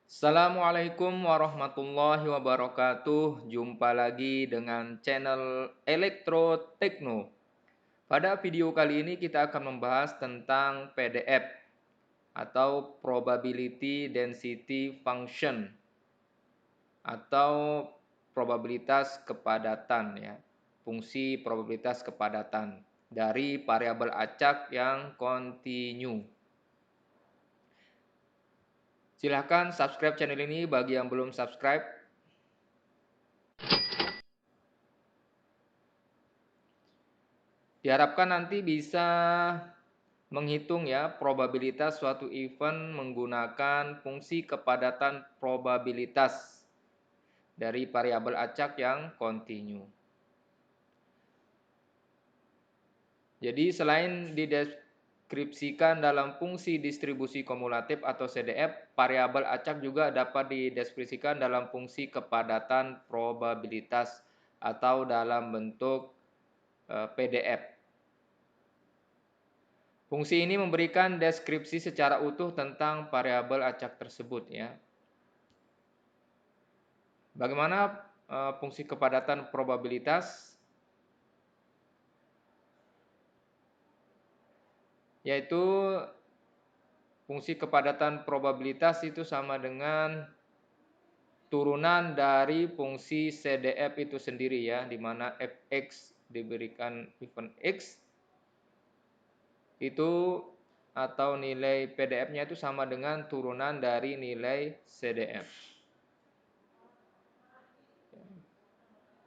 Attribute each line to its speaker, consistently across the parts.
Speaker 1: Assalamualaikum warahmatullahi wabarakatuh. Jumpa lagi dengan channel Elektro Tekno. Pada video kali ini kita akan membahas tentang PDF atau Probability Density Function atau probabilitas kepadatan ya. Fungsi probabilitas kepadatan dari variabel acak yang kontinu. Silahkan subscribe channel ini bagi yang belum subscribe. Diharapkan nanti bisa menghitung ya probabilitas suatu event menggunakan fungsi kepadatan probabilitas dari variabel acak yang kontinu. Jadi selain dideskripsikan dalam fungsi distribusi kumulatif atau CDF, variabel acak juga dapat dideskripsikan dalam fungsi kepadatan probabilitas atau dalam bentuk PDF. Fungsi ini memberikan deskripsi secara utuh tentang variabel acak tersebut ya. Bagaimana fungsi kepadatan probabilitas? Yaitu fungsi kepadatan probabilitas itu sama dengan turunan dari fungsi CDF itu sendiri ya, di mana fx diberikan event x itu atau nilai PDF-nya itu sama dengan turunan dari nilai CDF.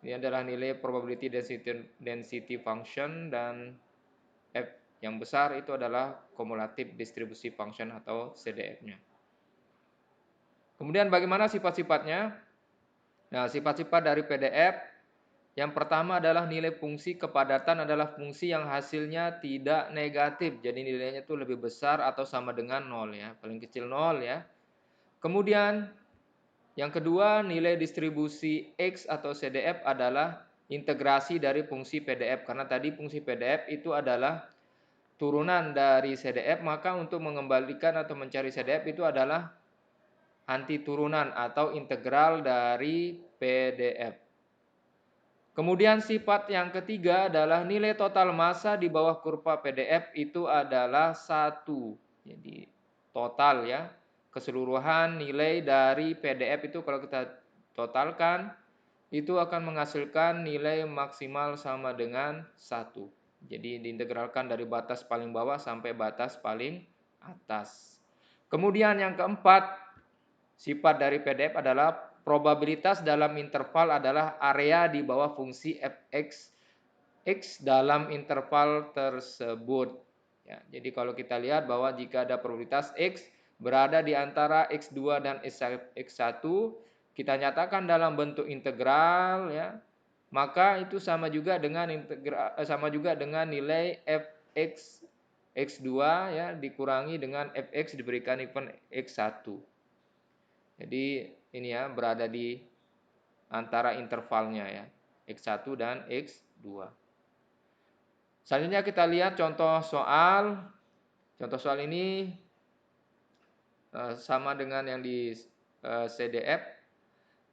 Speaker 1: Ini adalah nilai probability density function dan F yang besar itu adalah cumulative distribution function atau CDF-nya. Kemudian bagaimana sifat-sifatnya? Nah, sifat-sifat dari PDF yang pertama adalah nilai fungsi kepadatan adalah fungsi yang hasilnya tidak negatif. Jadi nilainya itu lebih besar atau sama dengan 0 ya, paling kecil 0 ya. Kemudian yang kedua, nilai distribusi X atau CDF adalah integrasi dari fungsi PDF. Karena tadi fungsi PDF itu adalah turunan dari CDF, maka untuk mengembalikan atau mencari CDF itu adalah anti turunan atau integral dari PDF. Kemudian sifat yang ketiga adalah nilai total massa di bawah kurva PDF itu adalah 1. Jadi total ya, keseluruhan nilai dari PDF itu kalau kita totalkan itu akan menghasilkan nilai maksimal sama dengan 1. Jadi diintegralkan dari batas paling bawah sampai batas paling atas. Kemudian yang keempat, sifat dari PDF adalah probabilitas dalam interval adalah area di bawah fungsi fx x dalam interval tersebut. Ya, jadi kalau kita lihat bahwa jika ada probabilitas x berada di antara x2 dan x1, kita nyatakan dalam bentuk integral ya, maka itu sama juga dengan nilai fx x2 ya dikurangi dengan fx diberikan event x1. Jadi ini ya berada di antara intervalnya ya, x1 dan x2. Selanjutnya kita lihat contoh soal. Contoh soal ini sama dengan yang di CDF.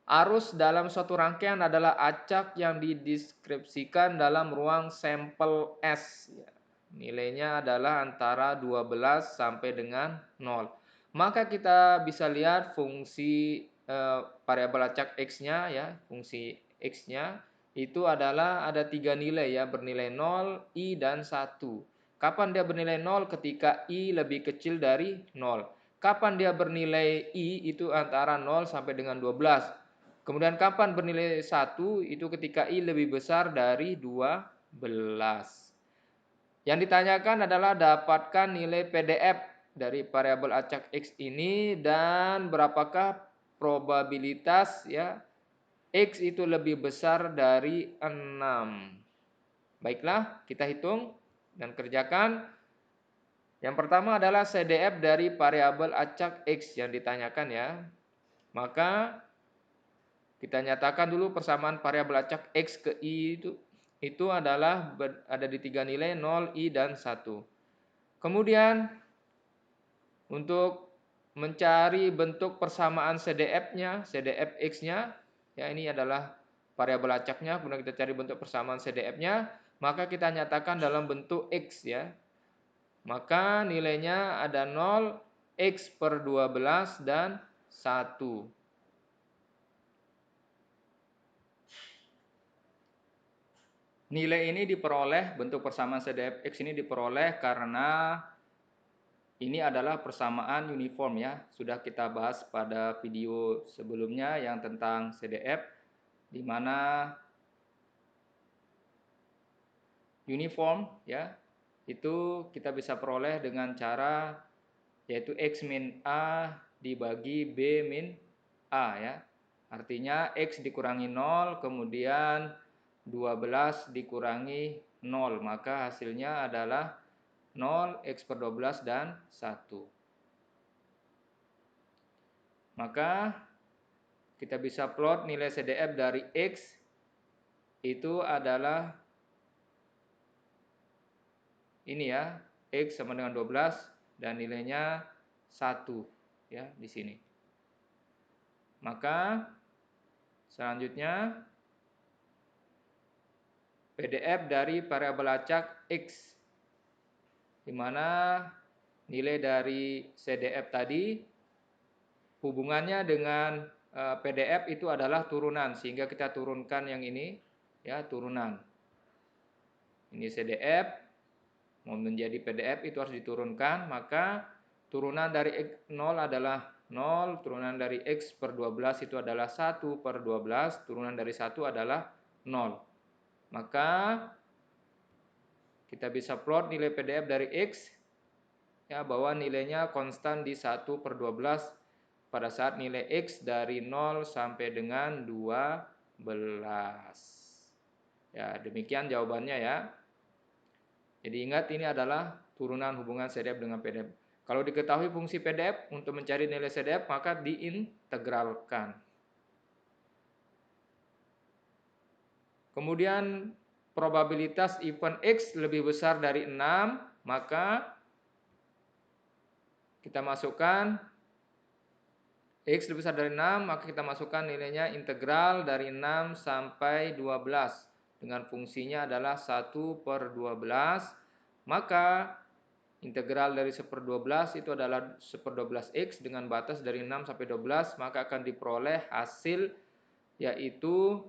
Speaker 1: Arus dalam suatu rangkaian adalah acak yang dideskripsikan dalam ruang sampel S. Nilainya adalah antara 12 sampai dengan 0. Maka kita bisa lihat fungsi variabel acak X-nya ya, fungsi X-nya itu adalah ada 3 nilai ya, bernilai 0, I, dan 1. Kapan dia bernilai 0? Ketika I lebih kecil dari 0. Kapan dia bernilai I? Itu antara 0 sampai dengan 12. Kemudian kapan bernilai 1? Itu ketika I lebih besar dari 12. Yang ditanyakan adalah dapatkan nilai PDF dari variabel acak X ini dan berapakah probabilitas ya X itu lebih besar dari 6. Baiklah, kita hitung dan kerjakan. Yang pertama adalah CDF dari variabel acak X yang ditanyakan ya. Maka kita nyatakan dulu persamaan variabel acak X ke I itu adalah ada di 3 nilai 0, I, dan 1. Kemudian untuk mencari bentuk persamaan CDF-nya, CDF X-nya, ya ini adalah variabel acaknya, kemudian kita cari bentuk persamaan CDF-nya, maka kita nyatakan dalam bentuk X ya. Maka nilainya ada 0, X per 12, dan 1. Nilai ini diperoleh, bentuk persamaan CDF X ini diperoleh karena ini adalah persamaan uniform ya. Sudah kita bahas pada video sebelumnya yang tentang CDF, di mana uniform ya, itu kita bisa peroleh dengan cara yaitu X min A dibagi B min A ya. Artinya X dikurangi 0, kemudian 12 dikurangi 0, maka hasilnya adalah 0, X per 12, dan 1. Maka kita bisa plot nilai CDF dari X itu adalah ini ya, X sama dengan 12 dan nilainya 1 ya di sini. Maka selanjutnya PDF dari variabel acak X, di mana nilai dari CDF tadi hubungannya dengan PDF itu adalah turunan, sehingga kita turunkan yang ini ya, turunan. Ini CDF mau menjadi PDF itu harus diturunkan, maka turunan dari 0 adalah 0, turunan dari X per 12 itu adalah 1 per 12, turunan dari 1 adalah 0. Maka kita bisa plot nilai PDF dari X ya, bahwa nilainya konstan di 1 per 12 pada saat nilai X dari 0 sampai dengan 12. Ya, demikian jawabannya ya. Jadi ingat, ini adalah turunan hubungan CDF dengan PDF. Kalau diketahui fungsi PDF untuk mencari nilai CDF, maka diintegralkan. Kemudian probabilitas event X lebih besar dari 6, maka kita masukkan X lebih besar dari 6, maka kita masukkan nilainya integral dari 6 sampai 12. Dengan fungsinya adalah 1 per 12. Maka integral dari 1 per 12 itu adalah 1 per 12X dengan batas dari 6 sampai 12. Maka akan diperoleh hasil yaitu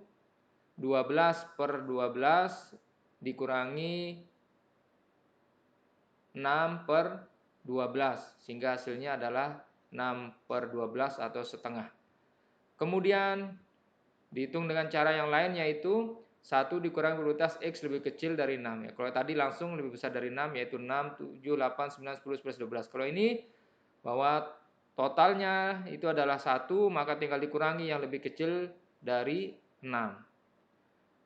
Speaker 1: 12 per 12 dikurangi 6 per 12. Sehingga hasilnya adalah 6 per 12 atau setengah. Kemudian dihitung dengan cara yang lain, yaitu 1 dikurangi probabilitas X lebih kecil dari 6 ya. Kalau tadi langsung lebih besar dari 6, yaitu 6, 7, 8, 9, 10, 11, 12. Kalau ini bahwa totalnya itu adalah 1, maka tinggal dikurangi yang lebih kecil dari 6.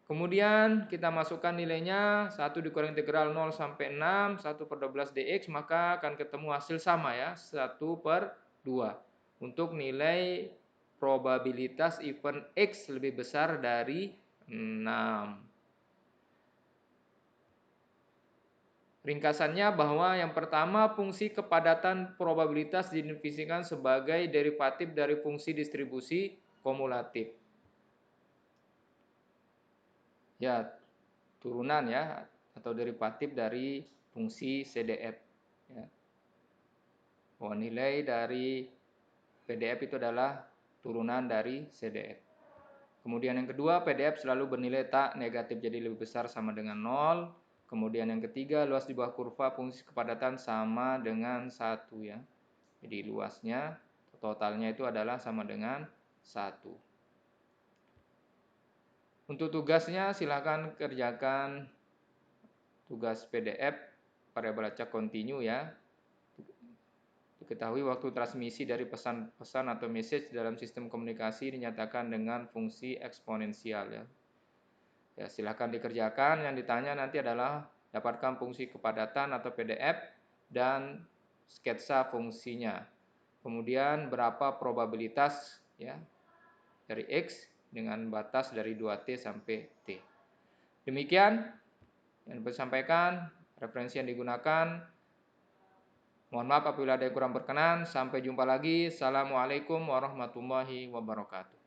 Speaker 1: Kemudian kita masukkan nilainya, 1 dikurangi integral 0 sampai 6, 1 per 12 dx, maka akan ketemu hasil sama ya, 1 per 2. Untuk nilai probabilitas event X lebih besar dari 6. Ringkasannya bahwa yang pertama, fungsi kepadatan probabilitas didefinisikan sebagai derivatif dari fungsi distribusi kumulatif. Ya, turunan ya, atau derivatif dari fungsi CDF ya. Bahwa nilai dari PDF itu adalah turunan dari CDF. Kemudian yang kedua, PDF selalu bernilai tak negatif, jadi lebih besar sama dengan 0. Kemudian yang ketiga, luas di bawah kurva fungsi kepadatan sama dengan 1 ya. Jadi luasnya totalnya itu adalah sama dengan 1. Untuk tugasnya silakan kerjakan tugas PDF variabel acak kontinu ya. Diketahui waktu transmisi dari pesan-pesan atau message dalam sistem komunikasi dinyatakan dengan fungsi eksponensial ya. Ya, silakan dikerjakan. Yang ditanya nanti adalah dapatkan fungsi kepadatan atau PDF dan sketsa fungsinya. Kemudian berapa probabilitas ya dari X dengan batas dari 2T sampai T. Demikian yang disampaikan, referensi yang digunakan Mohon maaf apabila ada yang kurang berkenan. Sampai jumpa lagi. Assalamualaikum warahmatullahi wabarakatuh.